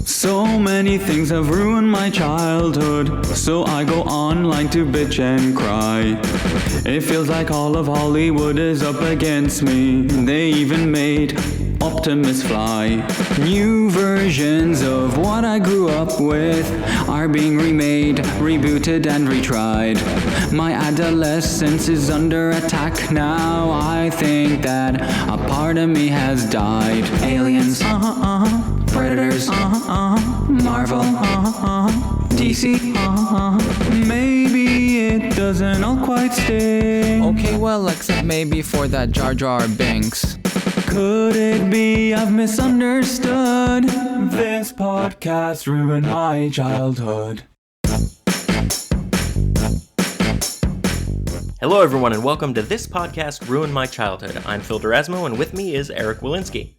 So many things have ruined my childhood, so I go online to bitch and cry. It feels like all of Hollywood is up against me. They even made Optimus fly. New versions of what I grew up with are being remade, rebooted and retried. My adolescence is under attack now. I think that a part of me has died. Aliens, Predators, Marvel, DC, maybe it doesn't all quite sting. Okay, well, except maybe for that Jar Jar Binks. Could it be I've misunderstood? This podcast ruined my childhood. Hello, everyone, and welcome to This Podcast Ruined My Childhood. I'm Phil Durasmo, and with me is Eric Walensky.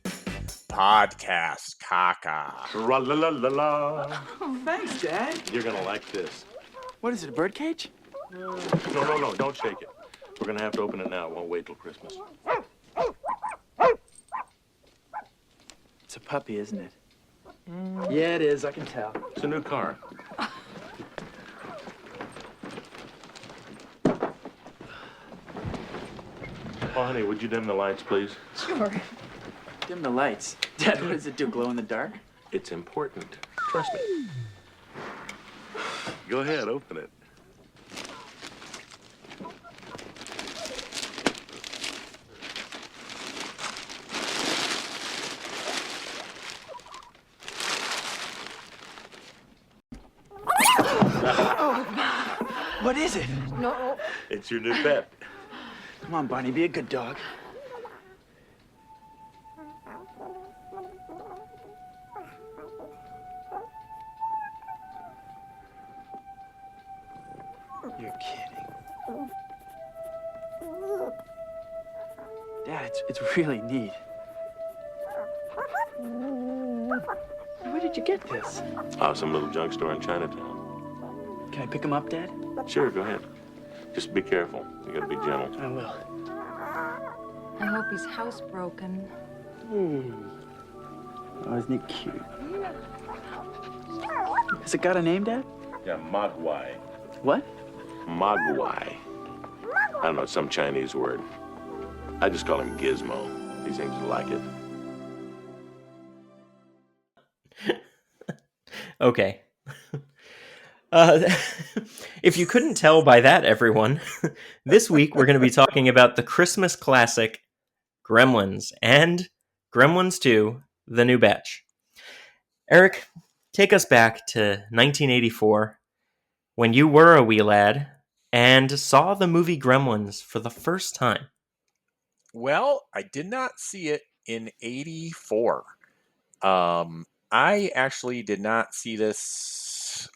Podcast caca. Ra-la-la-la-la. Oh, thanks, Dad. You're gonna like this. What is it, a birdcage? No, don't shake it. We're gonna have to open it now. It won't wait till Christmas. It's a puppy, isn't it? Yeah, it is. I can tell. It's a new car. Oh, honey, would you dim the lights, please? Sure. Dim the lights. Dad, what does it do, glow in the dark? It's important. Trust me. Go ahead, open it. What is it? No. It's your new pet. Come on, Barney, be a good dog. You're kidding. Dad, it's really neat. Where did you get this? Some little junk store in Chinatown. Can I pick him up, Dad? Sure, go ahead. Just be careful. You gotta be gentle. I will. I hope he's housebroken. Oh, isn't he cute? Has it got a name, Dad? Yeah, Mogwai. What? Mogwai. I don't know, some Chinese word. I just call him Gizmo. He seems to like it. Okay. If you couldn't tell by that, everyone, this week we're going to be talking about the Christmas classic Gremlins and Gremlins 2, The New Batch. Eric, take us back to 1984, when you were a wee lad and saw the movie Gremlins for the first time. Well, I did not see it in 84. I actually did not see this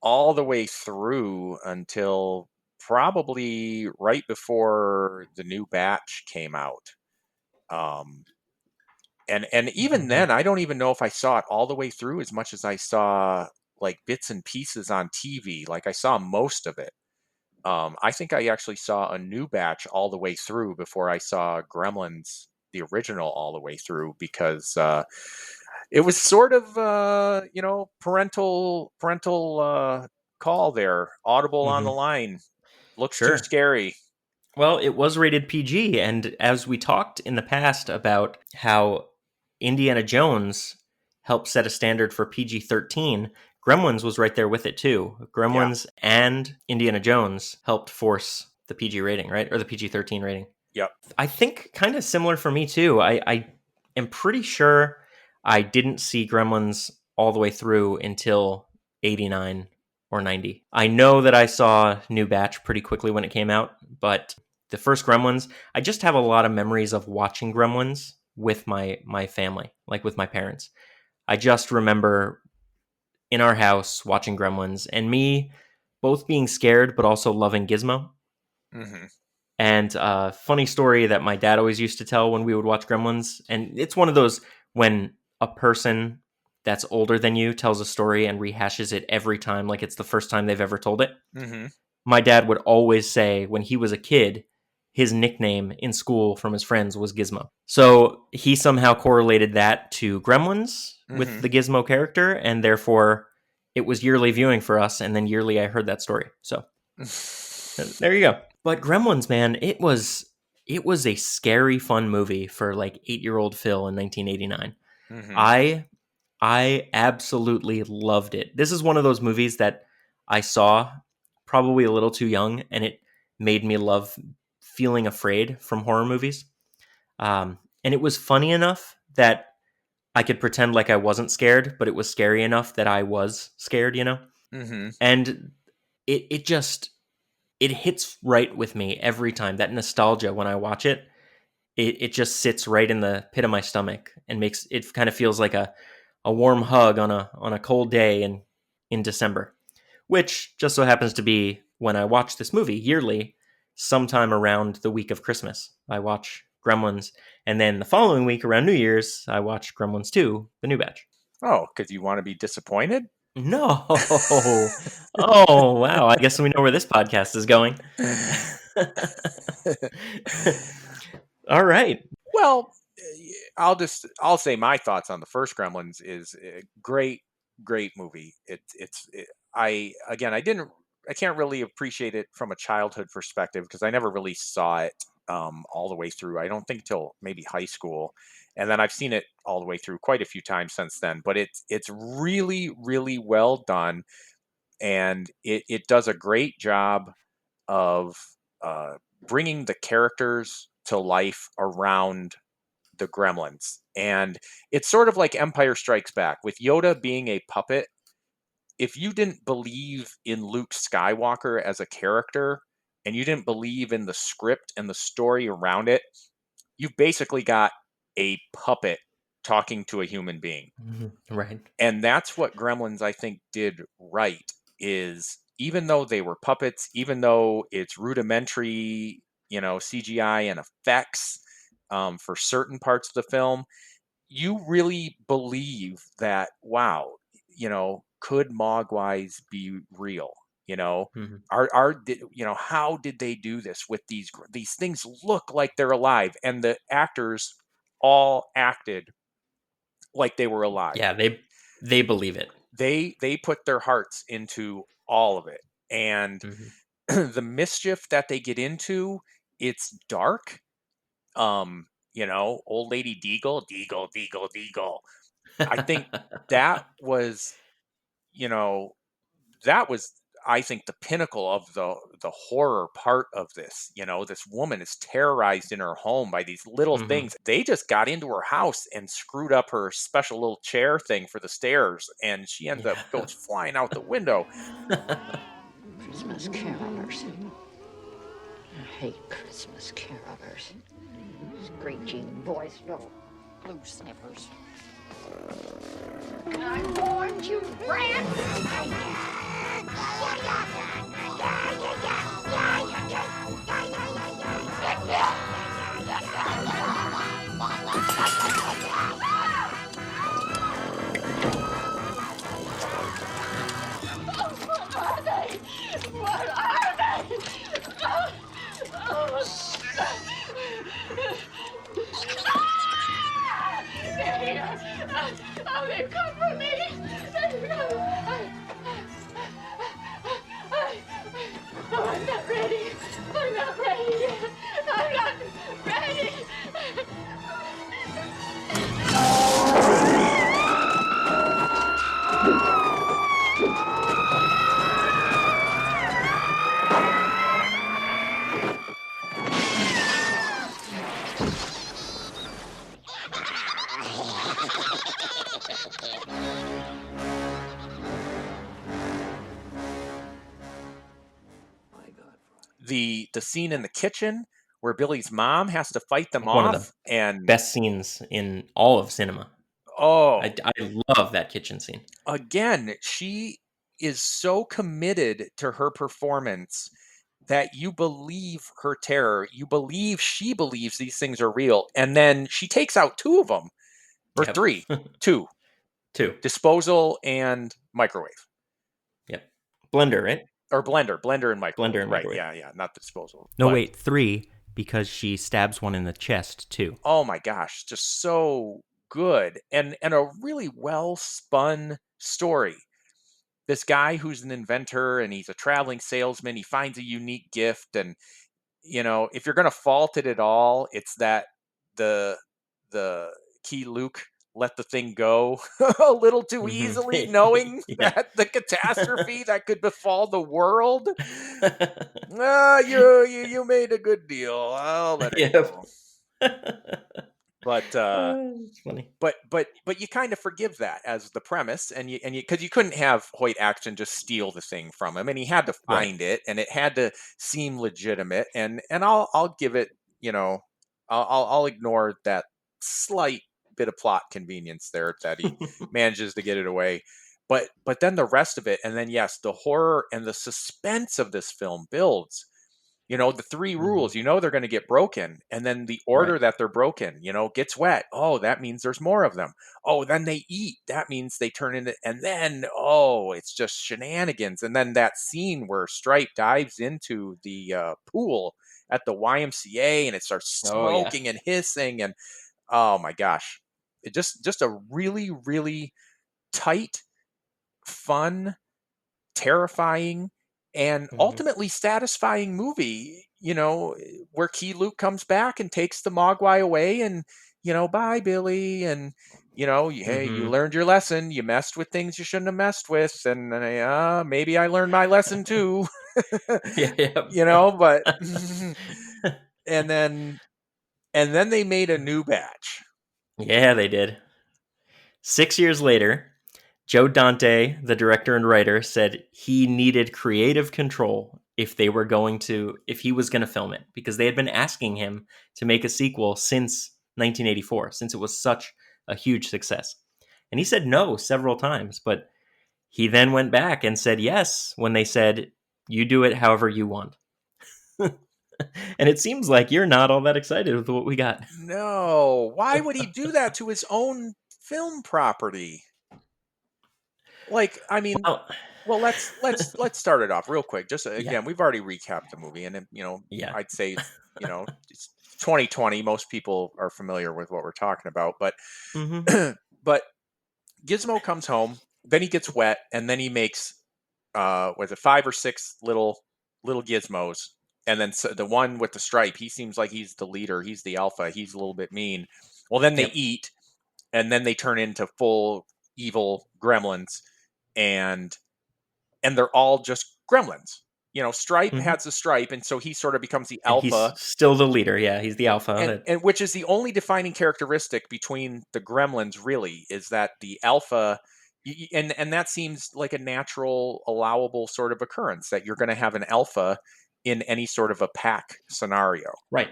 all the way through until probably right before the new batch came out. And even then, I don't even know if I saw it all the way through as much as I saw like bits and pieces on TV. Like I saw most of it. I think I actually saw a new batch all the way through before I saw Gremlins, the original, all the way through, because it was sort of parental call there, audible on the line. Looks Sure. too scary. Well, it was rated PG, and as we talked in the past about how Indiana Jones helped set a standard for PG-13, Gremlins was right there with it too. Gremlins and Indiana Jones helped force the PG rating, right? Or the PG-13 rating. Yep. I think kind of similar for me too. I am pretty sure I didn't see Gremlins all the way through until 89 or 90. I know that I saw New Batch pretty quickly when it came out, but the first Gremlins, I just have a lot of memories of watching Gremlins with my family, like with my parents. I just remember in our house watching Gremlins and me both being scared but also loving Gizmo. Mm-hmm. And a funny story that my dad always used to tell when we would watch Gremlins, and it's one of those when a person that's older than you tells a story and rehashes it every time like it's the first time they've ever told it. Mm-hmm. My dad would always say when he was a kid, his nickname in school from his friends was Gizmo. So he somehow correlated that to Gremlins with the Gizmo character, and therefore it was yearly viewing for us, and then yearly I heard that story. So there you go. But Gremlins, man, it was a scary, fun movie for like 8-year-old Phil in 1989. I absolutely loved it. This is one of those movies that I saw probably a little too young, and it made me love feeling afraid from horror movies. And it was funny enough that I could pretend like I wasn't scared, but it was scary enough that I was scared, you know? And it just, it hits right with me every time. That nostalgia when I watch it, it just sits right in the pit of my stomach and makes it kind of feels like a warm hug on a cold day in December, which just so happens to be when I watch this movie yearly, sometime around the week of Christmas. I watch Gremlins, and then the following week around New Year's, I watch Gremlins 2, the new batch. Oh, because you want to be disappointed? No. Oh, wow. I guess we know where this podcast is going. All right. Well, I'll say my thoughts on the first Gremlins is a great movie. I can't really appreciate it from a childhood perspective because I never really saw it all the way through. I don't think till maybe high school, and then I've seen it all the way through quite a few times since then. But it's really, really well done, and it does a great job of bringing the characters to life around the Gremlins. And it's sort of like Empire Strikes Back with Yoda being a puppet. If you didn't believe in Luke Skywalker as a character and you didn't believe in the script and the story around it, you basically got a puppet talking to a human being. Right. And that's what Gremlins, I think, did right, is even though they were puppets, even though it's rudimentary, CGI and effects for certain parts of the film, you really believe that, wow, could Mogwais be real? How did they do this with these things look like they're alive, and the actors all acted like they were alive. Yeah, they believe it. They put their hearts into all of it, and the mischief that they get into, it's dark. Old lady Deagle. I think that was, I think, the pinnacle of the horror part of this. This woman is terrorized in her home by these little things. They just got into her house and screwed up her special little chair thing for the stairs, and she ends up goes flying out the window. Christmas carolers. I hate Christmas carolers. Screeching boys, little blue snippers. I warned you, Brad! What are they? They're here. Oh, they've come for me. I'm not ready. I'm not ready yet. I'm not ready. The scene in the kitchen where Billy's mom has to fight them One off, of the and best scenes in all of cinema. Oh, I love that kitchen scene. Again, she is so committed to her performance that you believe her terror. You believe she believes these things are real. And then she takes out two of them, or three, two. Disposal and microwave. Yep. Blender, right? Or blender and microwave. Blender and right, microwave. Yeah, not the disposal. No, wait, 3, because she stabs one in the chest too. Oh my gosh, just so good, and a really well spun story. This guy who's an inventor and he's a traveling salesman, he finds a unique gift, and if you're going to fault it at all, it's that the key Luke let the thing go a little too easily, knowing that the catastrophe that could befall the world. You made a good deal. I'll let it go. But it's funny. But you kind of forgive that as the premise, and you because you couldn't have Hoyt Axton just steal the thing from him, and he had to find it, and it had to seem legitimate, and I'll give it, I'll ignore that slight bit of plot convenience there that he manages to get it away, but then the rest of it, and then yes, the horror and the suspense of this film builds. The three rules, they're going to get broken. And then the order that they're broken, gets wet. Oh, that means there's more of them. Oh, then they eat. That means they turn into, and then, it's just shenanigans. And then that scene where Stripe dives into the pool at the YMCA and it starts smoking and hissing. And oh my gosh, it just a really, really tight, fun, terrifying, and ultimately satisfying movie, where Key Luke comes back and takes the Mogwai away, and bye Billy, and hey, you learned your lesson, you messed with things you shouldn't have messed with, and maybe I learned my lesson too. But and then they made a new batch. Yeah, they did. 6 years later, Joe Dante, the director and writer, said he needed creative control if he was going to film it, because they had been asking him to make a sequel since 1984, since it was such a huge success. And he said no several times, but he then went back and said yes when they said, you do it however you want. And it seems like you're not all that excited with what we got. No, why would he do that to his own film property? Like, I mean, well, let's start it off real quick. Just again, we've already recapped the movie, and I'd say it's 2020. Most people are familiar with what we're talking about, but but Gizmo comes home, then he gets wet, and then he makes was it 5 or 6 little gizmos, and then the one with the stripe, he seems like he's the leader, he's the alpha, he's a little bit mean. Well, then they eat, and then they turn into full evil gremlins. And they're all just gremlins. Stripe has the stripe, and so he sort of becomes the alpha. And he's still the leader, yeah. He's the alpha, and which is the only defining characteristic between the gremlins. Really, is that the alpha, and that seems like a natural, allowable sort of occurrence that you're going to have an alpha in any sort of a pack scenario. Right.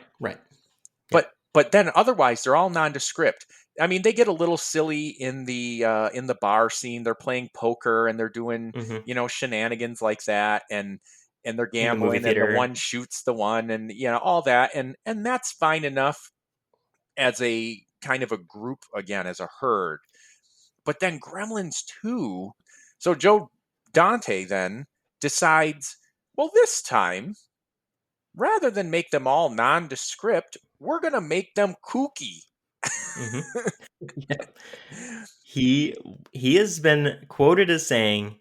But then otherwise, they're all nondescript. I mean, they get a little silly in the bar scene. They're playing poker and they're doing shenanigans like that, and they're gambling, and the one shoots the one, and all that, and that's fine enough as a kind of a group, again, as a herd. But then Gremlins 2, so Joe Dante then decides, well, this time, rather than make them all nondescript, we're going to make them kooky. He has been quoted as saying,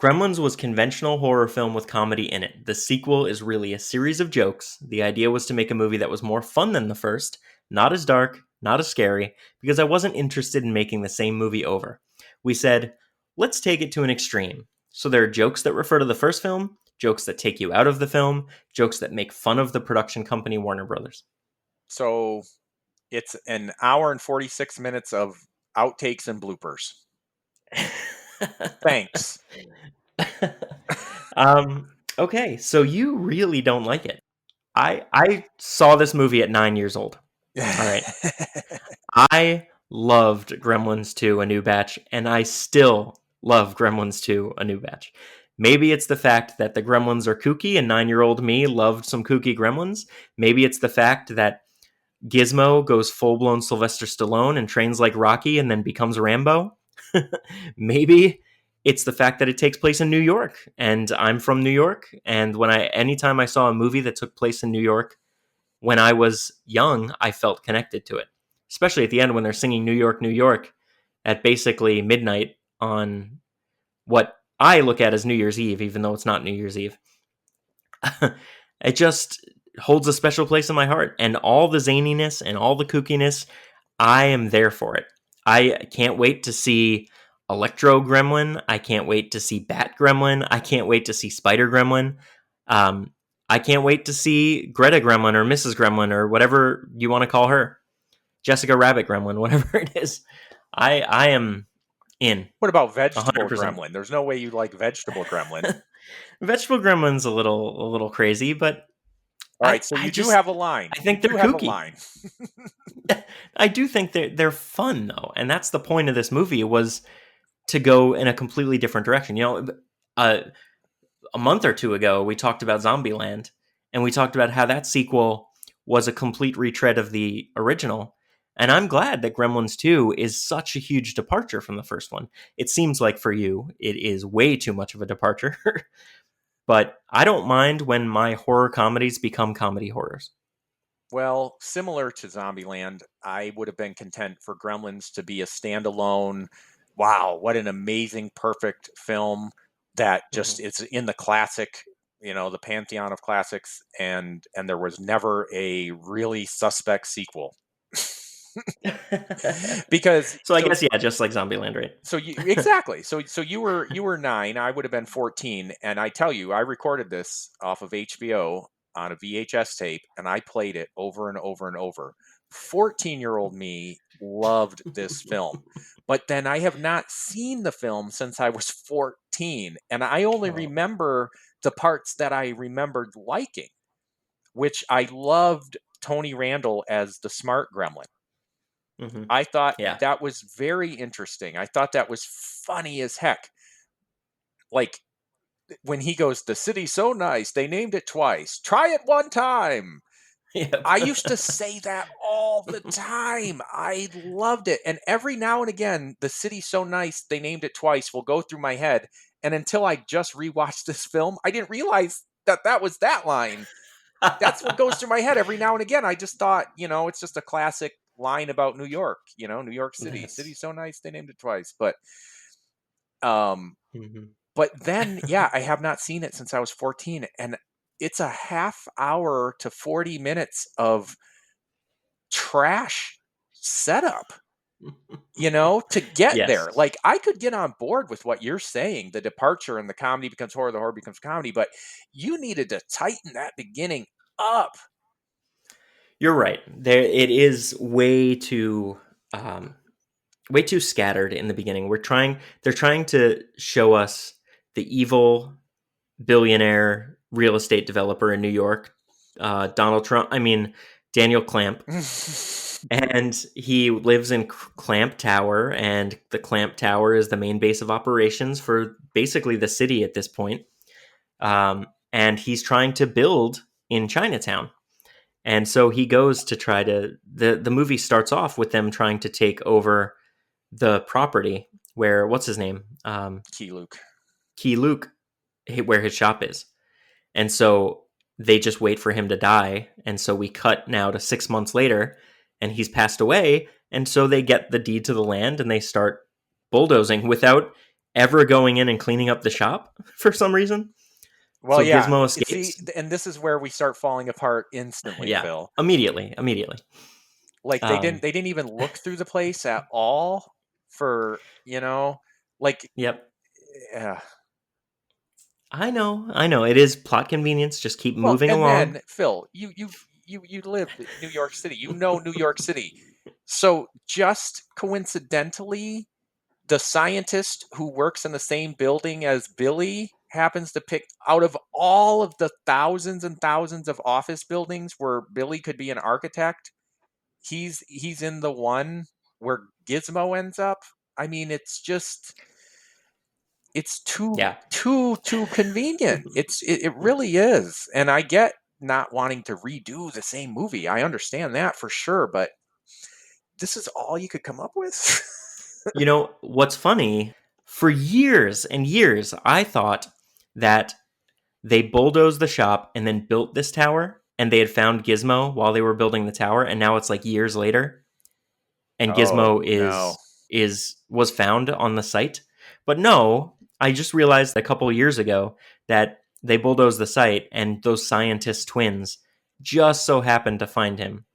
Gremlins was conventional horror film with comedy in it. The sequel is really a series of jokes. The idea was to make a movie that was more fun than the first, not as dark, not as scary, because I wasn't interested in making the same movie over. We said, let's take it to an extreme. So there are jokes that refer to the first film, jokes that take you out of the film, jokes that make fun of the production company Warner Brothers. So it's an hour and 46 minutes of outtakes and bloopers. Thanks. Okay, so you really don't like it. I saw this movie at 9 years old. All right. I loved Gremlins 2, A New Batch, and I still love Gremlins 2, A New Batch. Maybe it's the fact that the Gremlins are kooky and 9-year-old me loved some kooky Gremlins. Maybe it's the fact that Gizmo goes full-blown Sylvester Stallone and trains like Rocky and then becomes Rambo. Maybe it's the fact that it takes place in New York, and I'm from New York, and anytime I saw a movie that took place in New York, when I was young, I felt connected to it, especially at the end when they're singing New York, New York at basically midnight on what I look at as New Year's Eve, even though it's not New Year's Eve. It just holds a special place in my heart. And all the zaniness and all the kookiness, I am there for it. I can't wait to see Electro Gremlin. I can't wait to see Bat Gremlin. I can't wait to see Spider Gremlin. I can't wait to see Greta Gremlin or Mrs. Gremlin or whatever you want to call her. Jessica Rabbit Gremlin, whatever it is. I am in. What about Vegetable 100%. Gremlin? There's no way you like Vegetable Gremlin. Vegetable Gremlin's a little crazy, but all right. So you do have a line. I think you they're have kooky. A line. I do think they're fun though, and that's the point of this movie, was to go in a completely different direction. You know, a month or two ago, we talked about Zombieland, and we talked about how that sequel was a complete retread of the original. And I'm glad that Gremlins 2 is such a huge departure from the first one. It seems like for you, it is way too much of a departure. But I don't mind when my horror comedies become comedy horrors. Well, similar to Zombieland, I would have been content for Gremlins to be a standalone. Wow, what an amazing, perfect film that just is in the classic, the pantheon of classics, and there was never a really suspect sequel. Because I guess just like Zombieland, right? So exactly. So you were 9, I would have been 14, and I tell you, I recorded this off of HBO on a VHS tape, and I played it over and over and over. 14-year-old me loved this film, but then I have not seen the film since I was 14, and I only remember the parts that I remembered liking, which I loved Tony Randall as the smart gremlin. Mm-hmm. I thought that was very interesting. I thought that was funny as heck. Like when he goes, "The city's so nice, they named it twice. Try it one time." Yep. I used to say that all the time. I loved it. And every now and again, "The city's so nice, they named it twice" will go through my head. And until I just rewatched this film, I didn't realize that was that line. That's what goes through my head every now and again. I just thought, it's just a classic line about New York, New York City. Yes. City's so nice, they named it twice. But but then, I have not seen it since I was 14. And it's a half hour to 40 minutes of trash setup, to get there. Like, I could get on board with what you're saying, the departure and the comedy becomes horror, the horror becomes comedy, but you needed to tighten that beginning up. You're right. It is way too scattered in the beginning. They're trying to show us the evil billionaire real estate developer in New York, Daniel Clamp. And he lives in Clamp Tower, and the Clamp Tower is the main base of operations for basically the city at this point. And he's trying to build in Chinatown. And so he goes to try to... The movie starts off with them trying to take over the property where... What's his name? Key Luke, where his shop is. And so they just wait for him to die. And so we cut now to 6 months later, and he's passed away. And so they get the deed to the land, and they start bulldozing without ever going in and cleaning up the shop for some reason. Well, so Gizmo escapes. See, and this is where we start falling apart instantly, Phil. Immediately. Like they didn't even look through the place at all for, like. Yep. Yeah. I know. It is plot convenience. Just keep moving along. And then, Phil, you live in New York City. You know New York City. So just coincidentally, the scientist who works in the same building as Billy happens to pick out of all of the thousands and thousands of office buildings where Billy could be an architect. He's in the one where Gizmo ends up. I mean, it's too convenient. It really is. And I get not wanting to redo the same movie. I understand that for sure, but this is all you could come up with. What's funny, for years and years, I thought that they bulldozed the shop and then built this tower, and they had found Gizmo while they were building the tower, and now it's like years later, and Oh, Gizmo no. was found on the site. But no, I just realized a couple years ago that they bulldozed the site, and those scientist twins just so happened to find him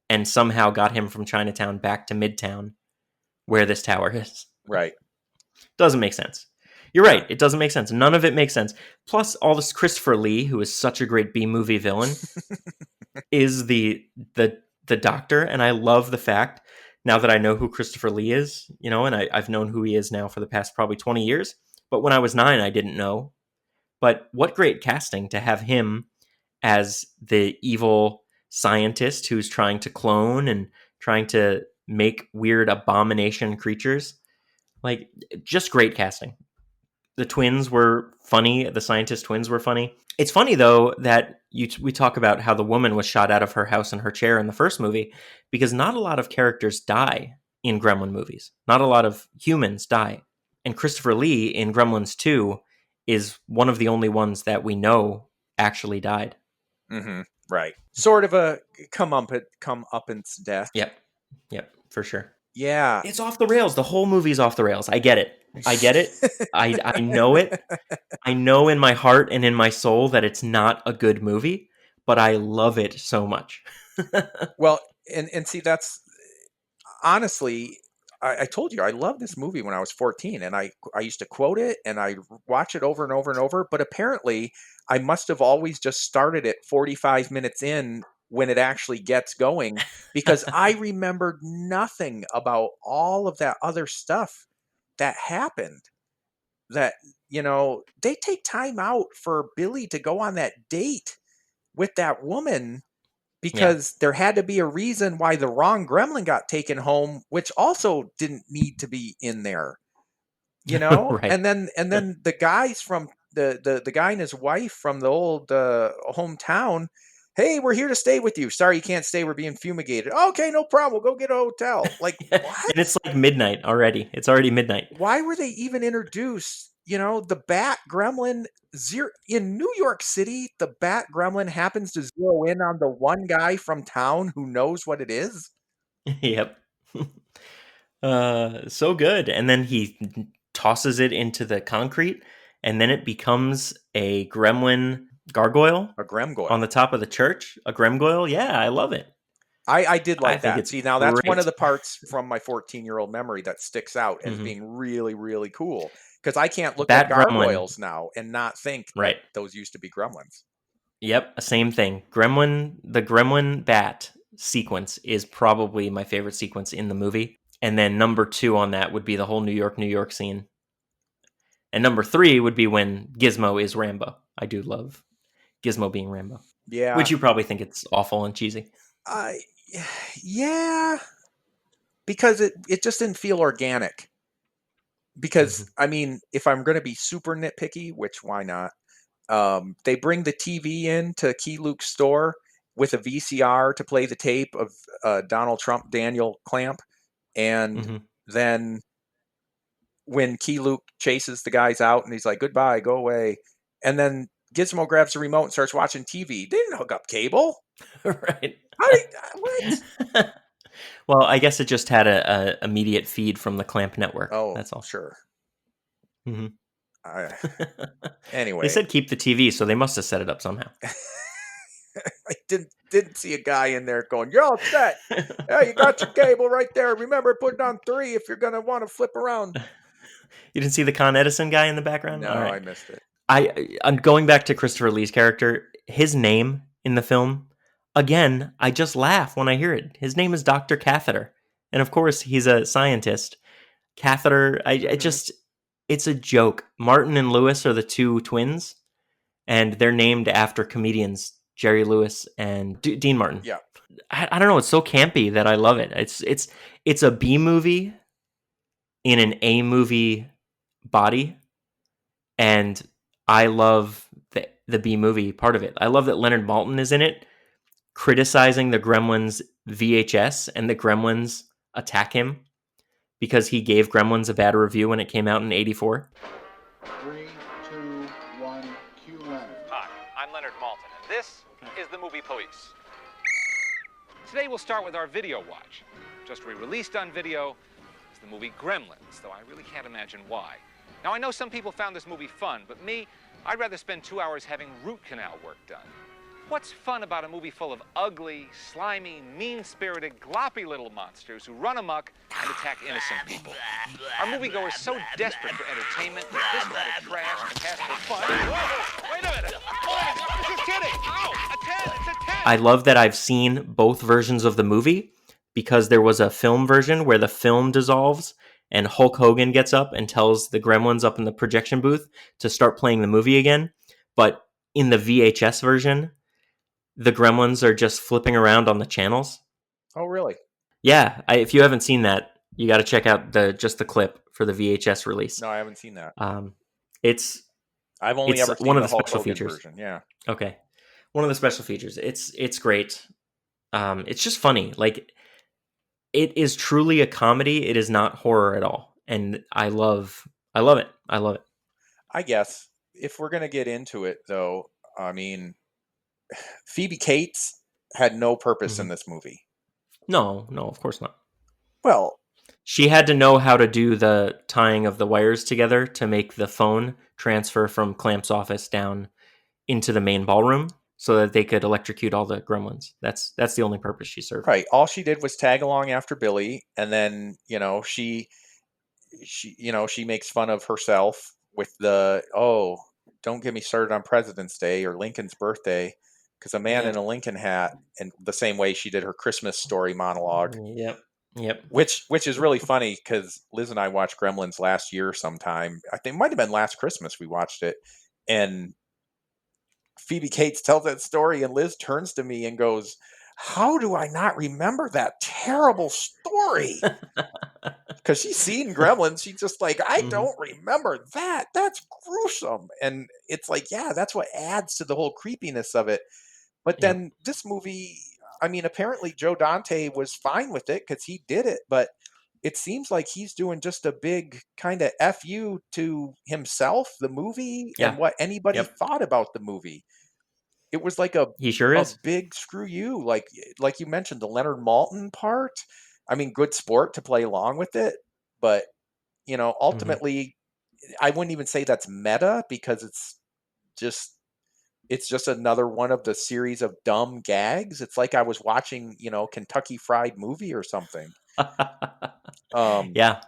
and somehow got him from Chinatown back to Midtown, where this tower is. Right. Doesn't make sense. You're right. It doesn't make sense. None of it makes sense. Plus, all this Christopher Lee, who is such a great B-movie villain, is the doctor, and I love the fact, now that I know who Christopher Lee is, you know, and I've known who he is now for the past probably 20 years, but when I was 9, I didn't know. But what great casting to have him as the evil scientist who's trying to clone and trying to make weird abomination creatures. Like, just great casting. The twins were funny. The scientist twins were funny. It's funny, though, that we talk about how the woman was shot out of her house in her chair in the first movie, because not a lot of characters die in Gremlin movies. Not a lot of humans die. And Christopher Lee in Gremlins 2 is one of the only ones that we know actually died. Mm-hmm. Right. Sort of a comeuppance death. Yep, for sure. Yeah. It's off the rails. The whole movie's off the rails. I get it. I know it. I know in my heart and in my soul that it's not a good movie, but I love it so much. Well, and see, that's honestly, I told you I loved this movie when I was 14, and I used to quote it and I watch it over and over and over. But apparently, I must have always just started it 45 minutes in when it actually gets going, because I remembered nothing about all of that other stuff that happened. That, you know, they take time out for Billy to go on that date with that woman, because there had to be a reason why the wrong gremlin got taken home, which also didn't need to be in there, you know. Right. And then the guys from the guy and his wife from the old hometown, hey, we're here to stay with you. Sorry, you can't stay. We're being fumigated. Okay, no problem. We'll go get a hotel. Like, what? And it's like midnight already. It's already midnight. Why were they even introduced? You know, the Bat Gremlin in New York City, the Bat Gremlin happens to zero in on the one guy from town who knows what it is. Yep. So good. And then he tosses it into the concrete, and then it becomes a gremlin gargoyle. A gremgoyle. On the top of the church. A gremgoyle. Yeah, I love it. I did like that. It's See, now that's great. one of the parts from my 14-year-old memory that sticks out as being really, really cool. Because I can't look at gargoyles now and not think that those used to be gremlins. Yep, same thing. The gremlin bat sequence is probably my favorite sequence in the movie. And then number 2 on that would be the whole New York scene. And number 3 would be when Gizmo is Rambo. I do love Gizmo being Rambo. Yeah. Which you probably think it's awful and cheesy. Yeah. Because it just didn't feel organic. Because, I mean, if I'm going to be super nitpicky, which why not? They bring the TV in to Key Luke's store with a VCR to play the tape of Donald Trump, Daniel Clamp. And then when Key Luke chases the guys out and he's like, goodbye, go away. And then Gizmo grabs the remote and starts watching TV. They didn't hook up cable. Right. What? Well, I guess it just had a immediate feed from the Clamp network. Oh, that's all. Sure. Mm-hmm. Anyway, they said keep the TV, so they must have set it up somehow. I didn't see a guy in there going, "You're all set. Yeah, you got your cable right there. Remember, put it on 3 if you're gonna want to flip around." You didn't see the Con Edison guy in the background? No, right. I missed it. I'm going back to Christopher Lee's character. His name in the film, again, I just laugh when I hear it. His name is Dr. Catheter, and of course, he's a scientist. Catheter. It's a joke. Martin and Lewis are the 2 twins, and they're named after comedians Jerry Lewis and Dean Martin. Yeah, I don't know. It's so campy that I love it. It's a B movie in an A movie body, and I love the B movie part of it. I love that Leonard Maltin is in it, criticizing the Gremlins VHS, and the Gremlins attack him because he gave Gremlins a bad review when it came out in '84. 3, 2, 1, cue Leonard. Hi, I'm Leonard Maltin, and This is the Movie Police. Today we'll start with our video watch. Just re-released on video is the movie Gremlins, though I really can't imagine why. Now, I know some people found this movie fun, but me, I'd rather spend 2 hours having root canal work done. What's fun about a movie full of ugly, slimy, mean-spirited, gloppy little monsters who run amok and attack innocent people? Our moviegoers so desperate for entertainment that this kind of trash can pass for fun. Whoa, wait a minute! Oh, just kidding! Ow! A 10! It's a 10! I love that I've seen both versions of the movie because there was a film version where the film dissolves and Hulk Hogan gets up and tells the Gremlins up in the projection booth to start playing the movie again. But in the VHS version, the Gremlins are just flipping around on the channels. Oh, really? Yeah, if you haven't seen that, you got to check out the clip for the VHS release. No, I haven't seen that. I've only ever seen one of the the Hulk special Hogan features. version. Yeah. Okay, one of the special features. It's great. It's just funny. Like, it is truly a comedy. It is not horror at all, and I love it. I love it. I guess if we're gonna get into it, though, I mean, Phoebe Cates had no purpose in this movie. No, of course not. Well, she had to know how to do the tying of the wires together to make the phone transfer from Clamp's office down into the main ballroom so that they could electrocute all the gremlins. That's the only purpose she served. right. All she did was tag along after Billy, and then she makes fun of herself with the don't get me started on President's Day or Lincoln's birthday, because a man in a Lincoln hat, and the same way she did her Christmas story monologue. Yep. Which is really funny because Liz and I watched Gremlins last year sometime. I think it might have been last Christmas we watched it, and Phoebe Cates tells that story, and Liz turns to me and goes, "How do I not remember that terrible story?" Because she's seen Gremlins. She's just like, I don't remember that. That's gruesome. And it's like, yeah, that's what adds to the whole creepiness of it. But then this movie, I mean, apparently Joe Dante was fine with it because he did it. But it seems like he's doing just a big kind of FU to himself, the movie, and what anybody thought about the movie. It was like a big screw you. Like you mentioned, the Leonard Maltin part. I mean, good sport to play along with it, but ultimately, I wouldn't even say that's meta because it's just another one of the series of dumb gags. It's like I was watching, Kentucky Fried Movie or something. Yeah,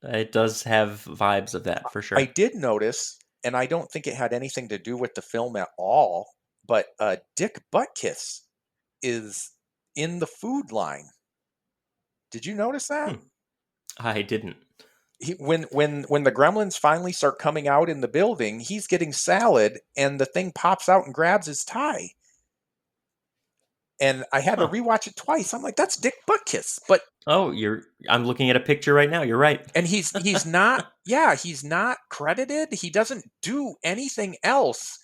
it does have vibes of that for sure. I did notice, and I don't think it had anything to do with the film at all, but Dick Buttkiss is in the food line. Did you notice that? I didn't. When the gremlins finally start coming out in the building, he's getting salad, and the thing pops out and grabs his tie. And I had to rewatch it twice. I'm like, that's Dick Buttkiss. But I'm looking at a picture right now. You're right. And he's not. Yeah, he's not credited. He doesn't do anything else.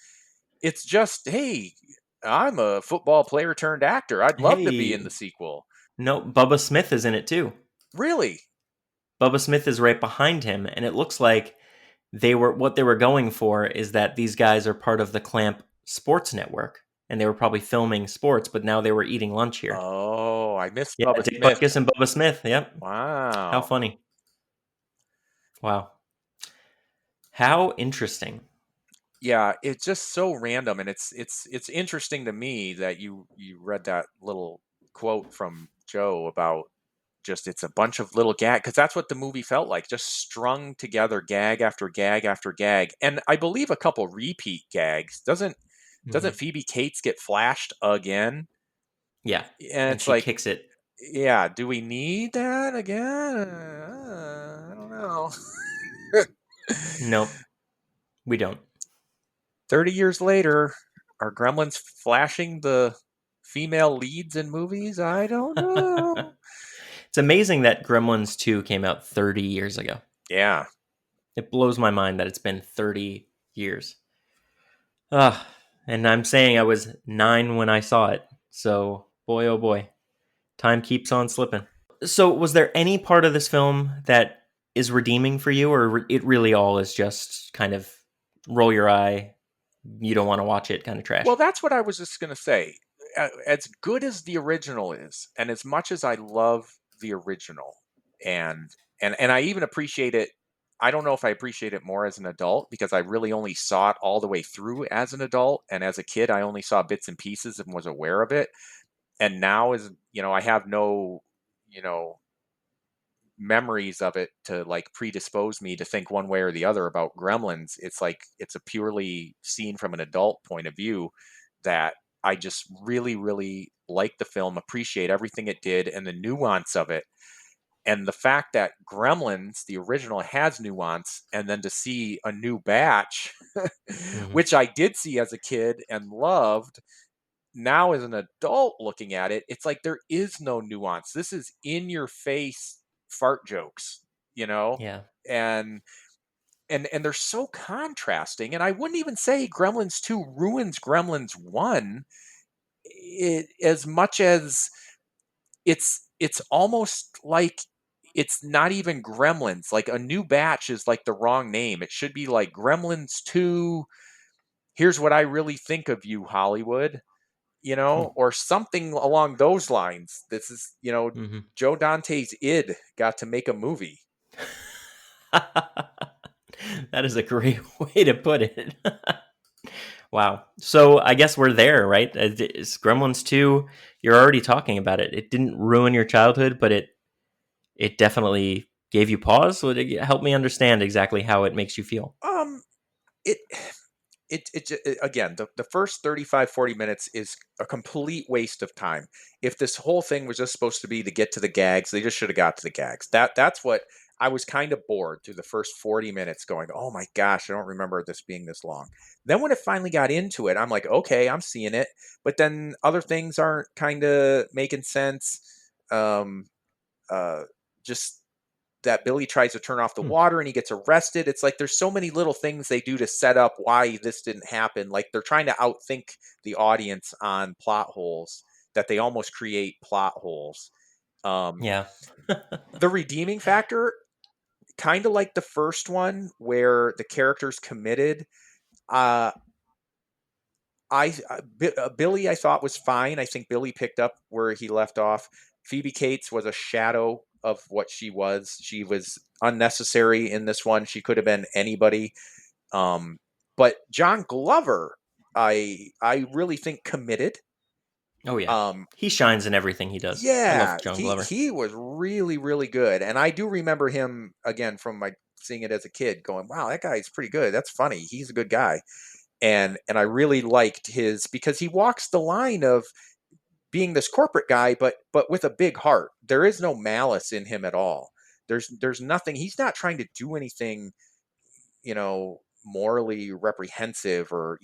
It's just, hey, I'm a football player turned actor. I'd love to be in the sequel. No, Bubba Smith is in it too. Really? Bubba Smith is right behind him, and it looks like what they were going for is that these guys are part of the Clamp Sports Network, and they were probably filming sports, but now they were eating lunch here. Oh, I missed Bubba Dick Smith. Butkus and Bubba Smith. Yep. Wow. How funny. Wow. How interesting. Yeah, it's just so random, and it's interesting to me that you read that little quote from Joe about just it's a bunch of little gag, because that's what the movie felt like, just strung together gag after gag after gag, and I believe a couple repeat gags. Doesn't Phoebe Cates get flashed again? Yeah, and she kicks it. Yeah, do we need that again? I don't know. Nope, we don't. 30 years later, are Gremlins flashing the female leads in movies? I don't know. It's amazing that Gremlins 2 came out 30 years ago. Yeah. It blows my mind that it's been 30 years. And I'm saying I was 9 when I saw it. So, boy, oh boy. Time keeps on slipping. So, was there any part of this film that is redeeming for you, or it really all is just kind of roll your eye, you don't want to watch it kind of trash. Well, that's what I was just going to say. As good as the original is, and as much as I love the original, and I even appreciate it, I don't know if I appreciate it more as an adult because I really only saw it all the way through as an adult, and as a kid I only saw bits and pieces and was aware of it. And now, as I have no, memories of it to like predispose me to think one way or the other about Gremlins. It's like it's a purely seen from an adult point of view that I just really, really like the film, appreciate everything it did and the nuance of it. And the fact that Gremlins, the original, has nuance, and then to see a new batch, which I did see as a kid and loved, now as an adult looking at it, it's like there is no nuance. This is in your face fart jokes, Yeah. and they're so contrasting. And I wouldn't even say Gremlins 2 ruins Gremlins 1 as much as it's almost like it's not even Gremlins. Like a new batch is like the wrong name. It should be like Gremlins 2. Here's what I really think of you, Hollywood. Or something along those lines. This is, Joe Dante's id got to make a movie. That is a great way to put it. Wow. So I guess we're there, right? It's Gremlins 2, you're already talking about it. It didn't ruin your childhood, but it definitely gave you pause. Would it help me understand exactly how it makes you feel? It again, the first 35-40 minutes is a complete waste of time. If this whole thing was just supposed to be to get to the gags, they just should have got to the gags. That's what I was kind of bored through the first 40 minutes going, oh my gosh, I don't remember this being this long. Then when it finally got into it, I'm like, okay, I'm seeing it. But then other things aren't kind of making sense. Just that Billy tries to turn off the water and he gets arrested. It's like there's so many little things they do to set up why this didn't happen. Like they're trying to outthink the audience on plot holes that they almost create plot holes. Yeah. The redeeming factor, kind of like the first one where the character's committed. Billy I thought was fine. I think Billy picked up where he left off. Phoebe Cates was a shadow of what she was. She was unnecessary in this one. She could have been anybody. But John Glover, I really think committed. Oh yeah. He shines in everything he does. Yeah, I love John Glover. He was really, really good. And I do remember him again from my seeing it as a kid going, wow, that guy's pretty good. That's funny. He's a good guy. And I really liked his, because he walks the line of being this corporate guy, but with a big heart. There is no malice in him at all. There's nothing. He's not trying to do anything, morally reprehensive or,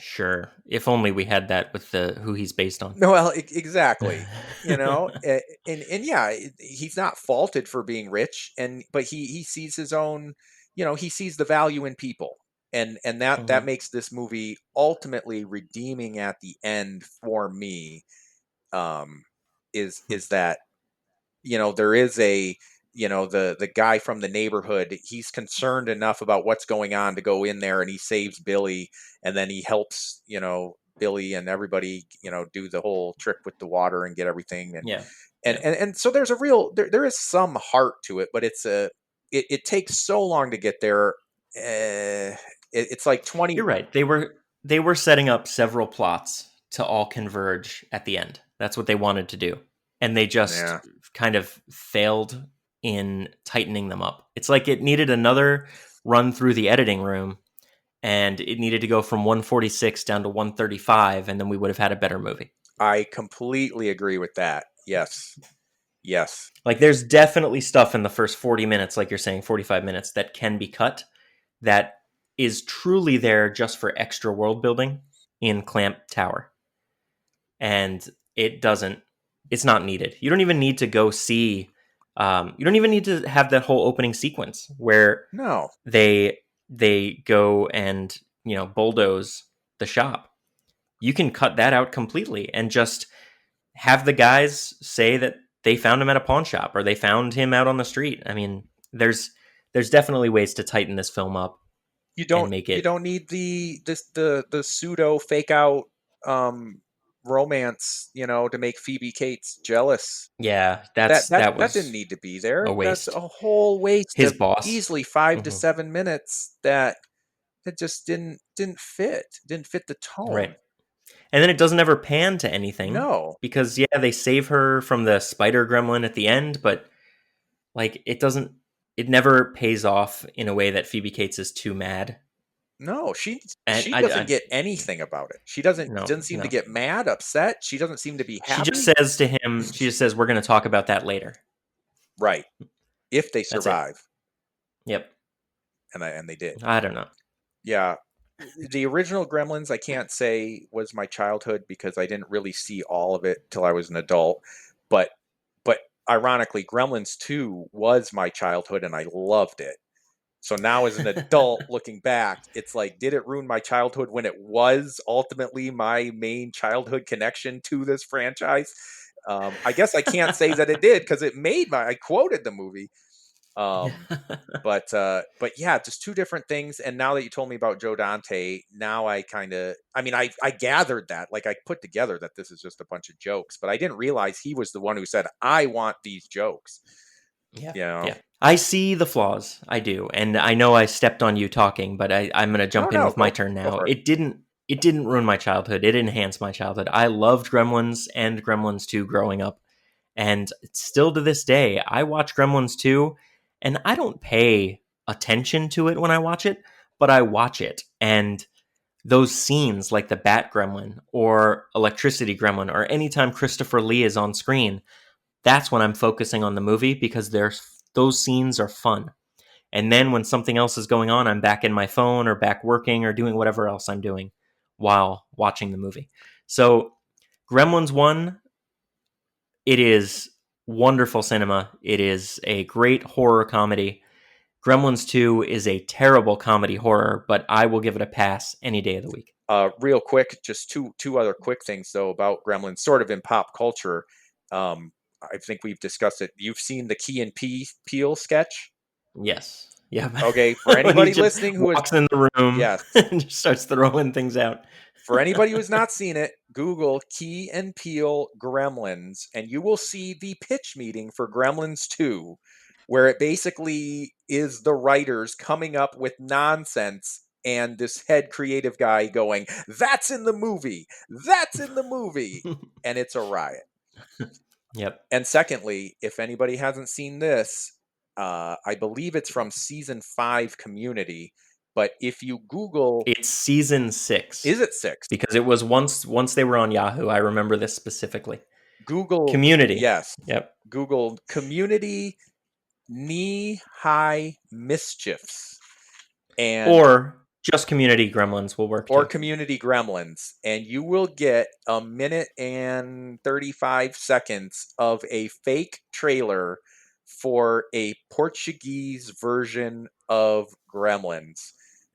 Sure. If only we had that with who he's based on. No, well, exactly. And yeah, he's not faulted for being rich, but he sees his own, he sees the value in people. And that makes this movie ultimately redeeming at the end for me. Is that, there is a, the guy from the neighborhood, he's concerned enough about what's going on to go in there, and he saves Billy, and then he helps, Billy and everybody, do the whole trick with the water and get everything. And yeah. And so there's a real, there is some heart to it, but it takes so long to get there. It's like 20. You're right. They were setting up several plots to all converge at the end. That's what they wanted to do. And they just kind of failed in tightening them up. It's like it needed another run through the editing room, and it needed to go from 146 down to 135, and then we would have had a better movie. I completely agree with that. Yes. Like there's definitely stuff in the first 40 minutes, like you're saying, 45 minutes, that can be cut, that is truly there just for extra world building in Clamp Tower. And it's not needed. You don't even need to go see, you don't even need to have that whole opening sequence where they go and, bulldoze the shop. You can cut that out completely and just have the guys say that they found him at a pawn shop or they found him out on the street. I mean, there's definitely ways to tighten this film up and make it. You don't need the pseudo fake out romance, to make Phoebe Cates jealous. Yeah, That that was didn't need to be there. a That's waste. a whole waste His of boss. easily 5 to Mhm. 7 minutes that just didn't fit. Didn't fit the tone. Right. And then it doesn't ever pan to anything. No. Because they save her from the spider gremlin at the end, but like it never pays off in a way that Phoebe Cates is too mad. No, she And doesn't get anything about it. She doesn't seem to get mad, upset. She doesn't seem to be happy. She just says to him, we're going to talk about that later. Right. If they That's survive. Yep. And they did. I don't know. Yeah. The original Gremlins, I can't say was my childhood because I didn't really see all of it till I was an adult. But ironically, Gremlins 2 was my childhood and I loved it. So now as an adult looking back, it's like, did it ruin my childhood when it was ultimately my main childhood connection to this franchise? I guess I can't say that it did because I quoted the movie. But yeah, just two different things. And now that you told me about Joe Dante, now I gathered that, like I put together that this is just a bunch of jokes, but I didn't realize he was the one who said, I want these jokes. Yeah. Yeah. I see the flaws. I do. And I know I stepped on you talking, but I'm going to jump in with my turn now. It didn't ruin my childhood. It enhanced my childhood. I loved Gremlins and Gremlins 2 growing up. And still to this day, I watch Gremlins 2 and I don't pay attention to it when I watch it, but I watch it. And those scenes like the Bat Gremlin or Electricity Gremlin or anytime Christopher Lee is on screen, that's when I'm focusing on the movie because those scenes are fun. And then when something else is going on, I'm back in my phone or back working or doing whatever else I'm doing while watching the movie. So Gremlins 1, it is wonderful cinema. It is a great horror comedy. Gremlins 2 is a terrible comedy horror, but I will give it a pass any day of the week. Real quick, just two other quick things though about Gremlins, sort of in pop culture. I think we've discussed it. You've seen the Key and Peele sketch? Yes. Yeah. Okay. For anybody listening who walks in the room, yes, and just starts throwing things out. For anybody who's not seen it, Google Key and Peele Gremlins, and you will see the pitch meeting for Gremlins 2, where it basically is the writers coming up with nonsense and this head creative guy going, "That's in the movie. That's in the movie," and it's a riot. Yep. And secondly, if anybody hasn't seen this, I believe it's from season 5 Community. But if you Google, it's season 6. Is it 6? Because it was once they were on Yahoo. I remember this specifically. Google Community. Yes. Yep. Google Community knee-high mischiefs, or just Community Gremlins will work. Or too. Community Gremlins, and you will get a minute and 35 seconds of a fake trailer for a Portuguese version of Gremlins.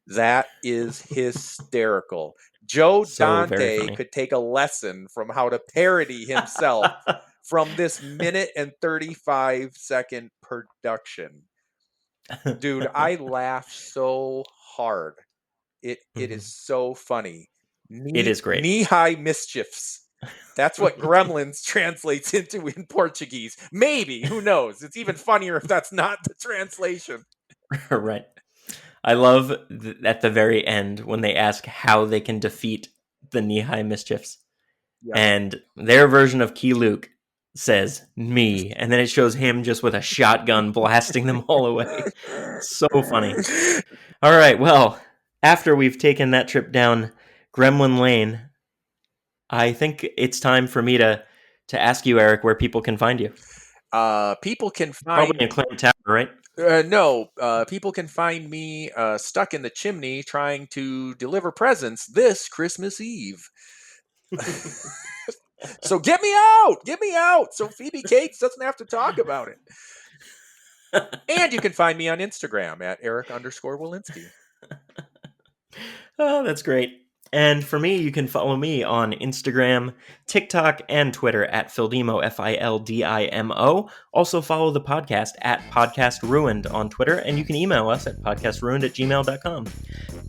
That is hysterical. Joe Dante could take a lesson from how to parody himself from this minute and 35 second production. Dude, I laughed so hard. It is so funny. It is great. Knee-high mischiefs. That's what Gremlins translates into in Portuguese. Maybe, who knows? It's even funnier if that's not the translation. Right. I love at the very end when they ask how they can defeat the knee-high mischiefs. Yeah. And their version of Key Luke says, "Me." And then it shows him just with a shotgun blasting them all away. So funny. All right, well, after we've taken that trip down Gremlin Lane, I think it's time for me to ask you, Eric, where people can find you. People can find... Probably in Clinton Tower, right? No, people can find me stuck in the chimney trying to deliver presents this Christmas Eve. So get me out, so Phoebe Cates doesn't have to talk about it. And you can find me on Instagram at Eric_Walensky. Oh, that's great. And for me, you can follow me on Instagram, TikTok, and Twitter at Fildimo, Fildimo. Also follow the podcast at Podcast Ruined on Twitter, and you can email us at podcastruined@gmail.com.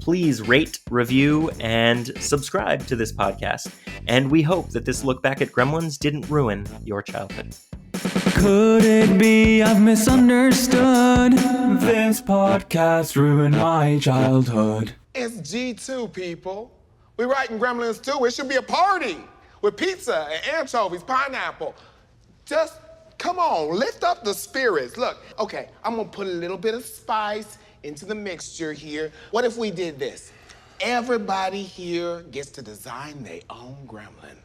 please rate, review, and subscribe to this podcast. And we hope that this look back at Gremlins didn't ruin your childhood. Could it be I've misunderstood? This podcast ruined my childhood. It's G2, people. We're writing Gremlins 2. It should be a party with pizza and anchovies, pineapple. Just come on, lift up the spirits. Look, okay, I'm gonna put a little bit of spice into the mixture here. What if we did this? Everybody here gets to design their own gremlin.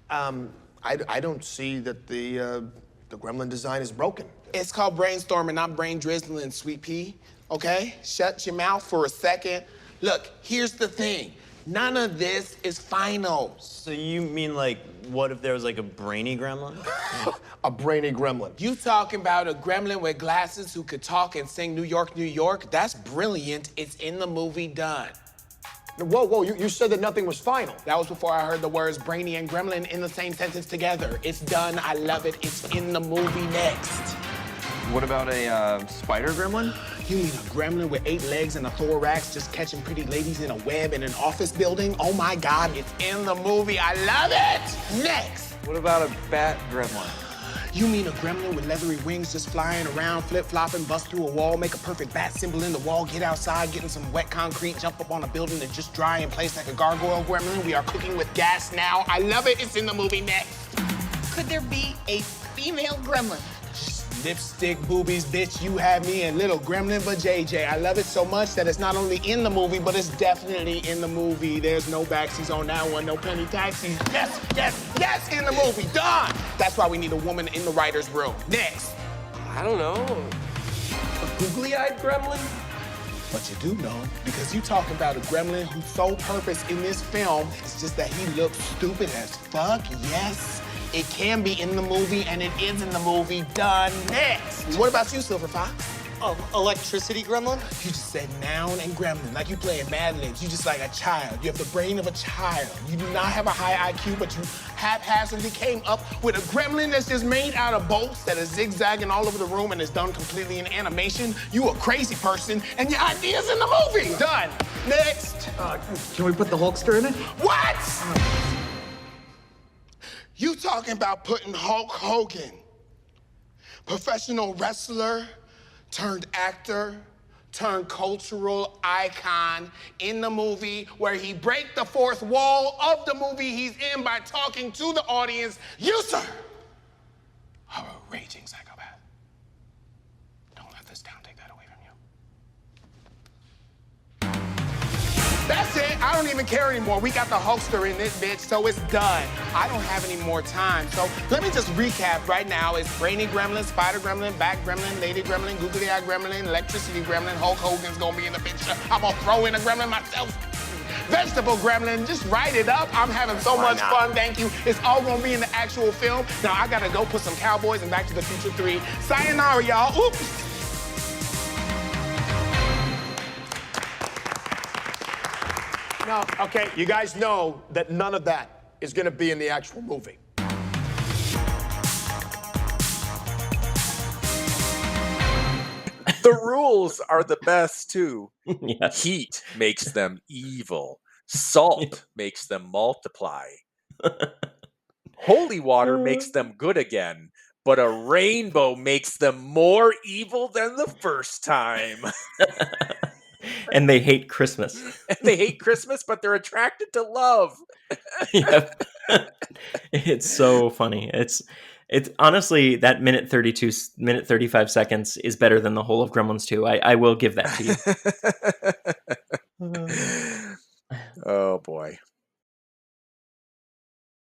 I don't see that the gremlin design is broken. It's called brainstorming, not brain drizzling, sweet pea. Okay? Shut your mouth for a second. Look, here's the thing. None of this is final. So you mean, like, what if there was, like, a brainy gremlin? A brainy gremlin. You talking about a gremlin with glasses who could talk and sing New York, New York? That's brilliant. It's in the movie done. Whoa, you said that nothing was final. That was before I heard the words brainy and gremlin in the same sentence together. It's done, I love it, it's in the movie next. What about a spider gremlin? You mean a gremlin with 8 legs and a thorax just catching pretty ladies in a web in an office building? Oh my God, it's in the movie, I love it! Next! What about a bat gremlin? You mean a gremlin with leathery wings just flying around, flip-flopping, bust through a wall, make a perfect bat symbol in the wall, get outside, get in some wet concrete, jump up on a building and just dry in place like a gargoyle gremlin? We are cooking with gas now. I love it. It's in the movie next. Could there be a female gremlin? Lipstick boobies, bitch, you have me and little gremlin but JJ. I love it so much that it's not only in the movie, but it's definitely in the movie. There's no backsies on that one, no penny taxis. Yes, yes, yes, in the movie, done! That's why we need a woman in the writer's room. Next. I don't know. A googly-eyed gremlin? But you do know, because you talk about a gremlin whose sole purpose in this film is just that he looks stupid as fuck, yes. It can be in the movie, and it is in the movie. Done. Next. What about you, Silver Fox? Electricity gremlin? You just said noun and gremlin, like you playing Mad Libs. You just like a child. You have the brain of a child. You do not have a high IQ, but you haphazardly came up with a gremlin that's just made out of bolts that is zigzagging all over the room and is done completely in animation. You a crazy person, and your idea's in the movie. Done. Next. Can we put the Hulkster in it? What? You talking about putting Hulk Hogan, professional wrestler, turned actor, turned cultural icon in the movie where he break the fourth wall of the movie he's in by talking to the audience. You, sir, are a raging psychopath. Don't let this town take that away from you. That's it. I don't even care anymore. We got the Hulkster in this bitch, so it's done. I don't have any more time. So let me just recap right now. It's Brainy Gremlin, Spider Gremlin, Bat Gremlin, Lady Gremlin, Googly Eye Gremlin, Electricity Gremlin, Hulk Hogan's gonna be in the picture. I'm gonna throw in a gremlin myself. Vegetable Gremlin, just write it up. I'm having so much fun, thank you. It's all gonna be in the actual film. Now I gotta go put some Cowboys and Back to the Future 3. Sayonara, y'all. Oops. Now, okay, you guys know that none of that is gonna be in the actual movie. The rules are the best, too. Yes. Heat makes them evil. Salt makes them multiply. Holy water makes them good again. But a rainbow makes them more evil than the first time. And they hate Christmas. And they hate Christmas, but they're attracted to love. Yep. It's so funny. It's honestly, that minute 35 seconds is better than the whole of Gremlins 2. I will give that to you. Oh boy.